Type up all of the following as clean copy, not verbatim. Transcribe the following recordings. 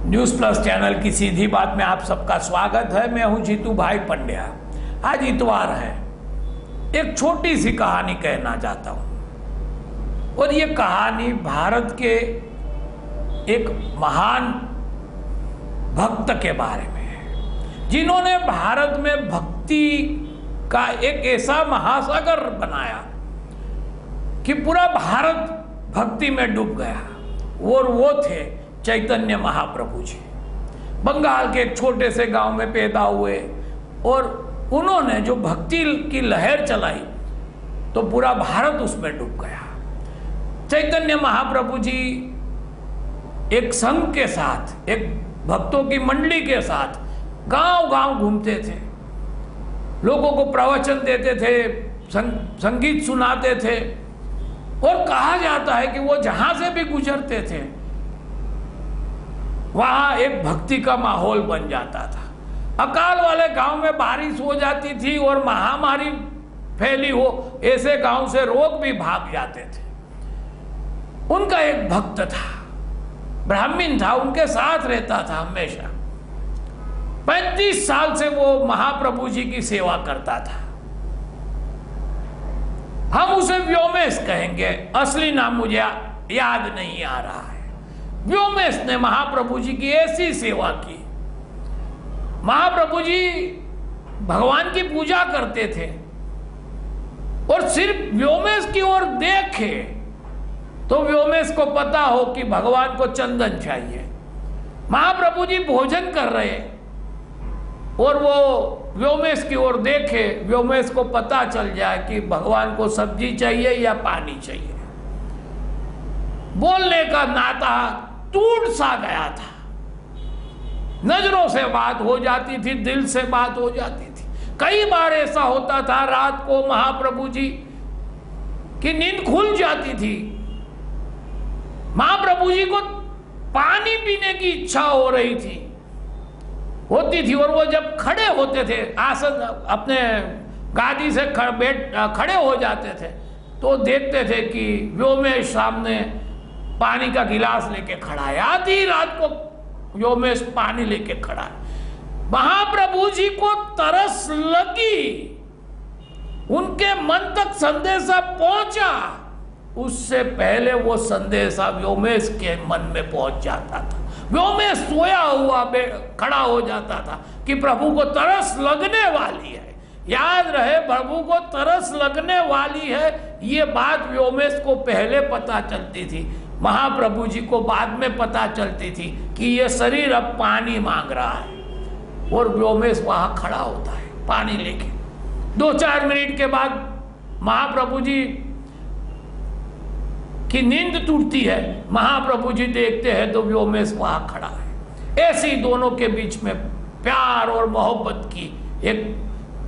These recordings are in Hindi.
न्यूज़ प्लस चैनल की सीधी बात में आप सबका स्वागत है। मैं हूं जीतू भाई पंड्या। आज इतवार है। एक छोटी सी कहानी कहना चाहता हूं और ये कहानी भारत के एक महान भक्त के बारे में है, जिन्होंने भारत में भक्ति का एक ऐसा महासागर बनाया कि पूरा भारत भक्ति में डूब गया। और वो थे चैतन्य महाप्रभु जी। बंगाल के एक छोटे से गांव में पैदा हुए और उन्होंने जो भक्ति की लहर चलाई तो पूरा भारत उसमें डूब गया। चैतन्य महाप्रभु जी एक संघ के साथ, एक भक्तों की मंडली के साथ गांव-गांव घूमते थे, लोगों को प्रवचन देते थे, संगीत सुनाते थे और कहा जाता है कि वो जहां से भी गुजरते थे वहां एक भक्ति का माहौल बन जाता था। अकाल वाले गांव में बारिश हो जाती थी और महामारी फैली हो, ऐसे गांव से रोग भी भाग जाते थे। उनका एक भक्त था, ब्राह्मण था, उनके साथ रहता था हमेशा। 35 साल से वो महाप्रभु जी की सेवा करता था। हम उसे व्योमेश कहेंगे, असली नाम मुझे याद नहीं आ रहा है। व्योमेश ने महाप्रभु जी की ऐसी सेवा की। महाप्रभु जी भगवान की पूजा करते थे और सिर्फ व्योमेश की ओर देखे तो व्योमेश को पता हो कि भगवान को चंदन चाहिए। महाप्रभु जी भोजन कर रहे और वो व्योमेश की ओर देखे, व्योमेश को पता चल जाए कि भगवान को सब्जी चाहिए या पानी चाहिए। बोलने का नाता टूट सा गया था। नजरों से बात हो जाती थी, दिल से बात हो जाती थी। कई बार ऐसा होता था, रात को महाप्रभु जी की नींद खुल जाती थी, महाप्रभु जी को पानी पीने की इच्छा हो रही थी, होती थी और वो जब खड़े होते थे, आसन अपने गादी से खड़े हो जाते थे तो देखते थे कि व्योमेश सामने पानी का गिलास लेके खड़ा है। आधी रात को व्योमेश पानी लेके खड़ा है। महाप्रभु जी को तरस लगी, उनके मन तक संदेशा पहुंचा, उससे पहले वो संदेशा व्योमेश के मन में पहुंच जाता था। व्योमेश सोया हुआ खड़ा हो जाता था कि प्रभु को तरस लगने वाली है। याद रहे, प्रभु को तरस लगने वाली है, ये बात व्योमेश को पहले पता चलती थी, महाप्रभु जी को बाद में पता चलती थी कि ये शरीर अब पानी मांग रहा है। और व्योमेश वहां खड़ा होता है पानी लेके। 2-4 मिनट के बाद महाप्रभु जी की नींद टूटती है। महाप्रभु जी देखते हैं तो व्योमेश वहां खड़ा है। ऐसी दोनों के बीच में प्यार और मोहब्बत की एक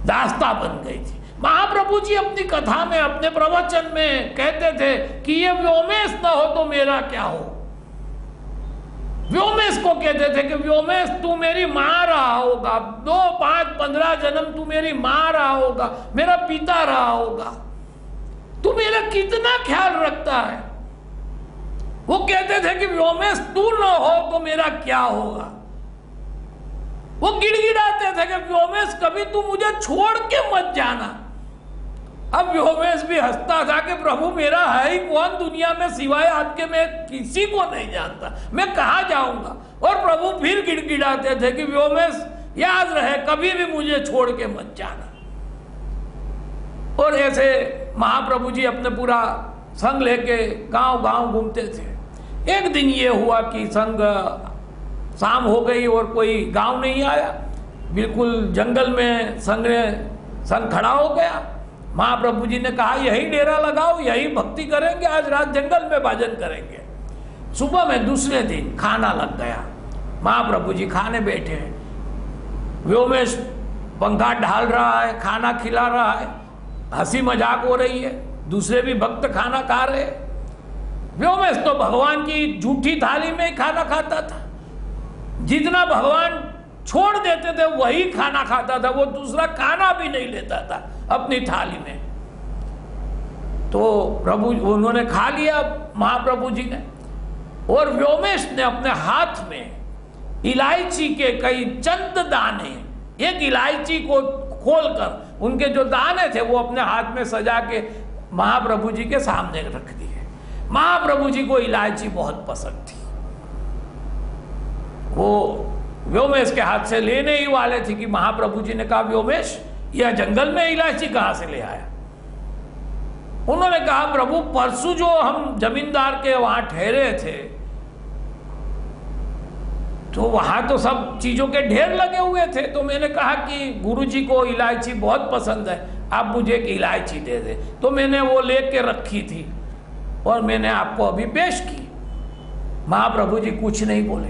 दास्तां बन गई थी। महाप्रभु जी अपनी कथा में, अपने प्रवचन में कहते थे कि ये व्योमेश ना हो तो मेरा क्या हो। व्योमेश को कहते थे कि व्योमेश तू मेरी मां रहा होगा, 2, 5, 15 जन्म तू मेरी मां रहा होगा, मेरा पिता रहा होगा, तू मेरा कितना ख्याल रखता है। वो कहते थे कि व्योमेश तू ना हो तो मेरा क्या होगा। वो गिड़गिड़ाते थे कि व्योमेश कभी तू मुझे छोड़ के मत जाना। अब व्योमेश भी हंसता था कि प्रभु मेरा है ही कौन दुनिया में सिवाय आपके, मैं किसी को नहीं जानता, मैं कहाँ जाऊंगा। और प्रभु फिर गिड़गिड़ाते थे कि व्योमेश याद रहे कभी भी मुझे छोड़ के मत जाना। और ऐसे महाप्रभु जी अपने पूरा संघ लेके गांव-गांव घूमते थे। एक दिन ये हुआ कि संघ शाम हो गई और कोई गांव नहीं आया, बिल्कुल जंगल में संघ खड़ा हो गया। महाप्रभु जी ने कहा यही डेरा लगाओ, यही भक्ति करेंगे, आज रात जंगल में भजन करेंगे। सुबह में दूसरे दिन खाना लग गया, महाप्रभु जी खाने बैठे हैं, व्योमेश पंखा ढाल रहा है, खाना खिला रहा है, हंसी मजाक हो रही है, दूसरे भी भक्त खाना खा रहे। व्योमेश तो भगवान की झूठी थाली में ही खाना खाता था, जितना भगवान छोड़ देते थे वही खाना खाता था, वो दूसरा खाना भी नहीं लेता था अपनी थाली में। तो प्रभु उन्होंने खा लिया महाप्रभु जी ने, और व्योमेश ने अपने हाथ में इलायची के कई चंद दाने, एक इलायची को खोलकर उनके जो दाने थे वो अपने हाथ में सजा के महाप्रभु जी के सामने रख दिए। महाप्रभु जी को इलायची बहुत पसंद थी। वो व्योमेश के हाथ से लेने ही वाले थे कि महाप्रभु जी ने कहा, व्योमेश यह जंगल में इलायची कहां से ले आया? उन्होंने कहा, प्रभु परसों जो हम जमींदार के वहां ठहरे थे तो वहां तो सब चीजों के ढेर लगे हुए थे, तो मैंने कहा कि गुरुजी को इलायची बहुत पसंद है, आप मुझे एक इलायची दे दे। तो मैंने वो लेके रखी थी और मैंने आपको अभी पेश की। महाप्रभु जी कुछ नहीं बोले,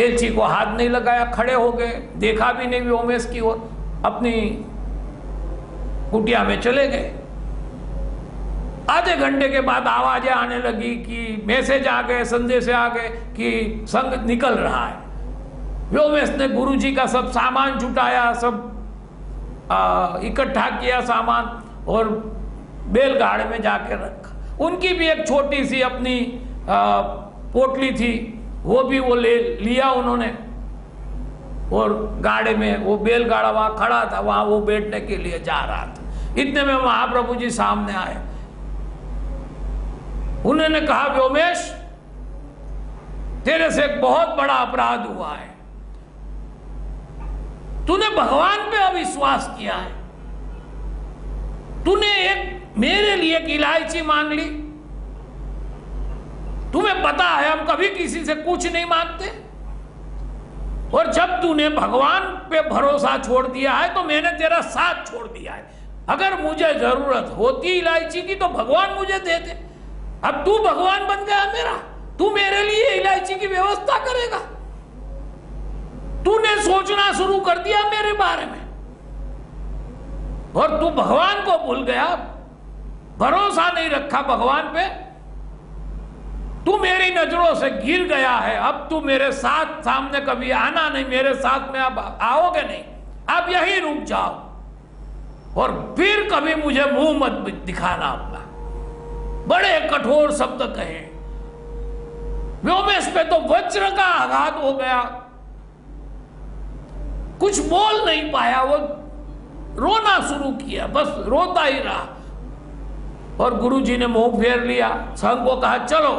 एलची को हाथ नहीं लगाया, खड़े हो गए, देखा भी नहीं व्योमेश की ओर, अपनी कुटिया में चले गए। आधे घंटे के बाद आवाजें आने लगी कि मैसेज आ गए, संदेश आ गए कि संघ निकल रहा है। व्योमेश ने गुरुजी का सब सामान जुटाया, सब इकट्ठा किया सामान और बैलगाड़ी में जाके रखा। उनकी भी एक छोटी सी अपनी पोटली थी, वो भी वो ले लिया उन्होंने, और गाड़ी में वो बैलगाड़ा वहां खड़ा था, वहां वो बैठने के लिए जा रहा था। इतने में महाप्रभु जी सामने आए। उन्होंने कहा, व्योमेश तेरे से एक बहुत बड़ा अपराध हुआ है, तूने भगवान पे अविश्वास किया है, तूने एक मेरे लिए एक इलायची मांग ली। तुम्हें पता है हम कभी किसी से कुछ नहीं मांगते, और जब तूने भगवान पे भरोसा छोड़ दिया है तो मैंने तेरा साथ छोड़ दिया है। अगर मुझे जरूरत होती इलायची की तो भगवान मुझे देते, अब तू भगवान बन गया मेरा, तू मेरे लिए इलायची की व्यवस्था करेगा। तूने सोचना शुरू कर दिया मेरे बारे में और तू भगवान को भूल गया, भरोसा नहीं रखा भगवान पे, तू मेरी नजरों से गिर गया है। अब तू मेरे साथ सामने कभी आना नहीं, मेरे साथ में अब आओगे नहीं, अब यही रुक जाओ और फिर कभी मुझे मुंह मत दिखाना अपना। बड़े कठोर शब्द कहे। व्योमेश पे तो वज्र का आघात हो गया, कुछ बोल नहीं पाया, वो रोना शुरू किया, बस रोता ही रहा। और गुरुजी ने मुंह फेर लिया, संघ को कहा चलो।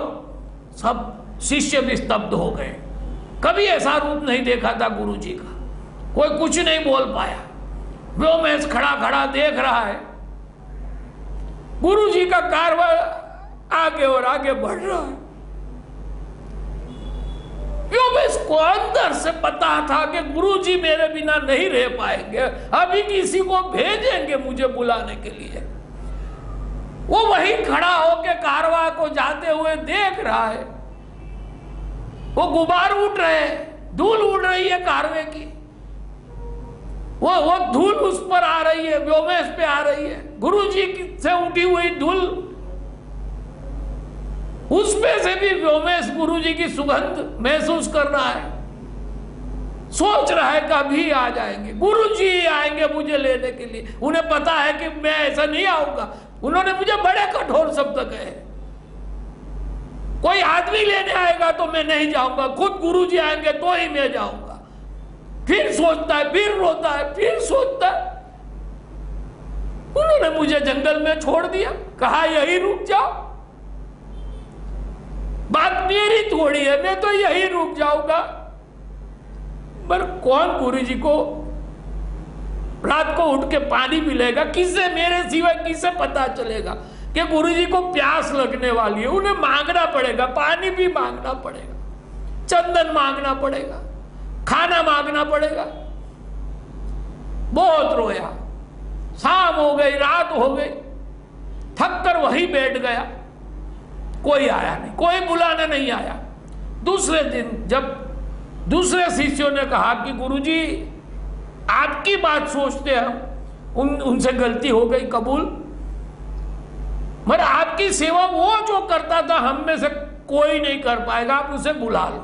सब शिष्य भी स्तब्ध हो गए, कभी ऐसा रूप नहीं देखा था गुरुजी का, कोई कुछ नहीं बोल पाया। व्योमेश खड़ा खड़ा देख रहा है, गुरुजी का कारवां आगे और आगे बढ़ रहा है। व्योमेश को अंदर से पता था कि गुरुजी मेरे बिना नहीं रह पाएंगे, अभी किसी को भेजेंगे मुझे बुलाने के लिए। वो वही खड़ा होकर कारवां को जाते हुए देख रहा है, वो गुबार उठ रहे हैं, धूल उड़ रही है कारवे की, वो धूल उस पर आ रही है, व्योमेश पे आ रही है। गुरुजी से उठी हुई धूल, उस पे से भी व्योमेश गुरुजी की सुगंध महसूस कर रहा है, सोच रहा है कभी आ जाएंगे, गुरुजी आएंगे मुझे लेने के लिए। उन्हें पता है कि मैं ऐसा नहीं आऊंगा, उन्होंने मुझे बड़े कठोर शब्द कहे, कोई आदमी लेने आएगा तो मैं नहीं जाऊंगा, खुद गुरुजी आएंगे तो ही मैं जाऊंगा। फिर सोचता है, फिर रोता है, फिर सोचता है, उन्होंने मुझे जंगल में छोड़ दिया, कहा यही रुक जाओ, बात मेरी थोड़ी है, मैं तो यही रुक जाऊंगा। पर कौन गुरुजी को रात को उठ के पानी पिलेगा, किससे, मेरे सिवाय किससे पता चलेगा कि गुरुजी को प्यास लगने वाली है। उन्हें मांगना पड़ेगा, पानी भी मांगना पड़ेगा, चंदन मांगना पड़ेगा, खाना मांगना पड़ेगा। बहुत रोया, शाम हो गई, रात हो गई, थक कर वहीं बैठ गया, कोई आया नहीं, कोई बुलाने नहीं आया। दूसरे दिन जब दूसरे शिष्यों ने कहा कि गुरुजी आपकी बात सोचते हम, उनसे गलती हो गई कबूल, मगर आपकी सेवा वो जो करता था हम में से कोई नहीं कर पाएगा, आप उसे बुला लो।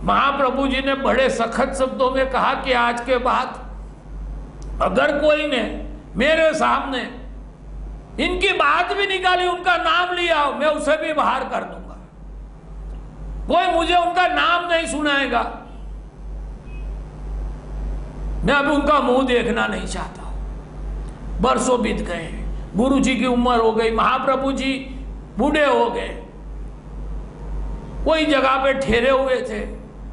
महाप्रभु जी ने बड़े सखत शब्दों में कहा कि आज के बाद अगर कोई ने मेरे सामने इनकी बात भी निकाली, उनका नाम लिया, मैं उसे भी बाहर कर दूंगा। कोई मुझे उनका नाम नहीं सुनाएगा, मैं अभी उनका मुंह देखना नहीं चाहता हूं। बरसों बीत गए, गुरु जी की उम्र हो गई, महाप्रभु जी बूढ़े हो गए, कोई जगह पे ठहरे हुए थे,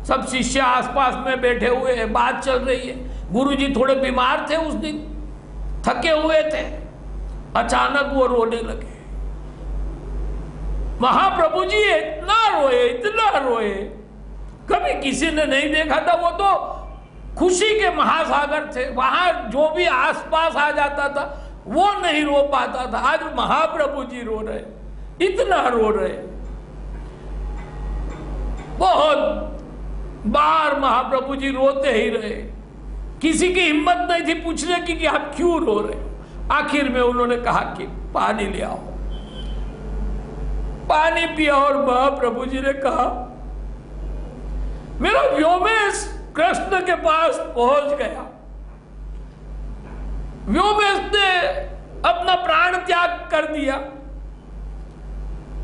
सब शिष्य आसपास में बैठे हुए हैं, बात चल रही है। गुरु जी थोड़े बीमार थे उस दिन, थके हुए थे, अचानक वो रोने लगे। महाप्रभु जी इतना रोए, कभी किसी ने नहीं देखा था। वो तो खुशी के महासागर थे, वहां जो भी आसपास आ जाता था वो नहीं रो पाता था। आज महाप्रभु जी रो रहे, इतना रो रहे। बहुत बार महाप्रभु जी रोते ही रहे, किसी की हिम्मत नहीं थी पूछने की कि आप क्यों रो रहे। आखिर में उन्होंने कहा कि पानी ले आओ। पानी पिया और महाप्रभु जी ने कहा, मेरा व्योमेश कृष्ण के पास पहुंच गया। व्योमेश ने अपना प्राण त्याग कर दिया।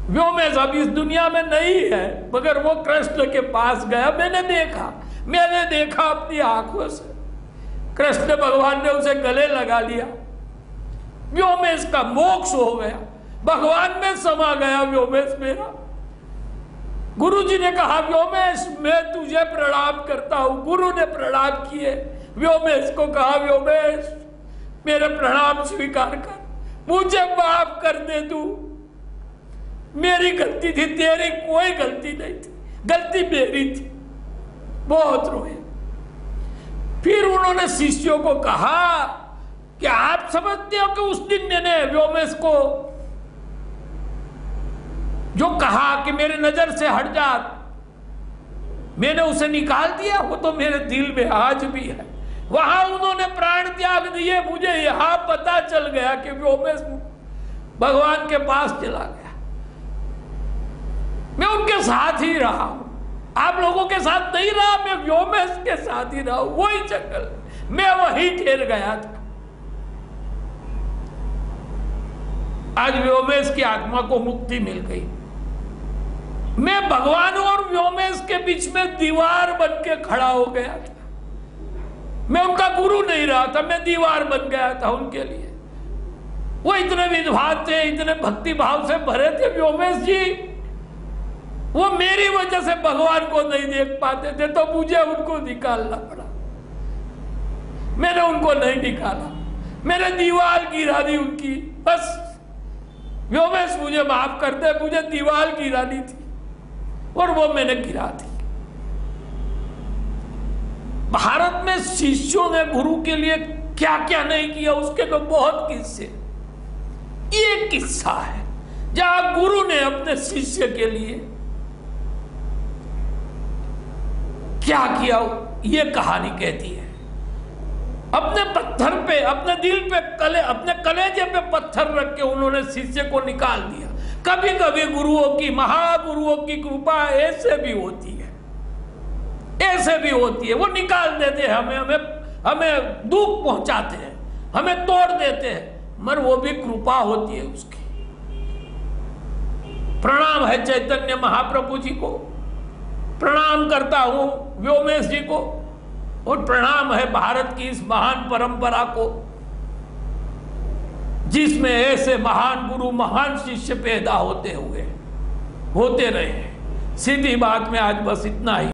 व्योमेश अब इस दुनिया में नहीं है, मगर वो कृष्ण के पास गया। मैंने देखा अपनी आंखों से। कृष्ण भगवान ने उसे गले लगा लिया, व्योमेश का मोक्ष हो गया, भगवान में समा गया व्योमेश मेरा। गुरु जी ने कहा, व्योमेश मैं तुझे प्रणाम करता हूं। गुरु ने प्रणाम किए, व्योमेश को कहा, व्योमेश मेरे प्रणाम स्वीकार कर, मुझे माफ कर दे तू, मेरी गलती थी, तेरी कोई गलती नहीं थी, गलती मेरी थी। बहुत रोए। फिर उन्होंने शिष्यों को कहा कि आप समझते हो कि उस दिन मैंने व्योमेश को जो कहा कि मेरे नजर से हट जा, मैंने उसे निकाल दिया, वो तो मेरे दिल में आज भी है। वहां उन्होंने प्राण त्याग दिए, मुझे यहां पता चल गया कि व्योमेश भगवान के पास चला गया। मैं उनके साथ ही रहा हूं, आप लोगों के साथ नहीं रहा, मैं व्योमेश के साथ ही रहा हूं। वही जंगल, मैं वहीं ठहर गया था। आज व्योमेश की आत्मा को मुक्ति मिल गई। मैं भगवान और व्योमेश के बीच में दीवार बन के खड़ा हो गया था। मैं उनका गुरु नहीं रहा था, मैं दीवार बन गया था उनके लिए। वो इतने विद्वान थे, इतने भक्ति भाव से भरे थे व्योमेश जी, वो मेरी वजह से भगवान को नहीं देख पाते थे, तो मुझे उनको निकालना पड़ा। मैंने उनको नहीं निकाला, मैंने दीवार गिरा दी उनकी। बस व्योमेश मुझे माफ कर दे, मुझे दीवार गिरानी थी और वो मैंने गिरा दी। भारत में शिष्यों ने गुरु के लिए क्या क्या नहीं किया, उसके तो बहुत किस्से। ये किस्सा है जहां गुरु ने अपने शिष्य के लिए क्या किया, ये कहानी कहती है। अपने पत्थर पे, अपने दिल पे अपने कलेजे पे पत्थर रख के उन्होंने शिष्य को निकाल दिया। कभी कभी गुरुओं की, महागुरुओं की कृपा ऐसे भी होती है, ऐसे भी होती है। वो निकाल देते हैं हमें दुख पहुंचाते हैं, हमें तोड़ देते हैं, मगर वो भी कृपा होती है उसकी। प्रणाम है चैतन्य महाप्रभु जी को, प्रणाम करता हूं व्योमेश जी को, और प्रणाम है भारत की इस महान परंपरा को जिसमें ऐसे महान गुरु, महान शिष्य पैदा होते रहे। सीधी बात में आज बस इतना ही।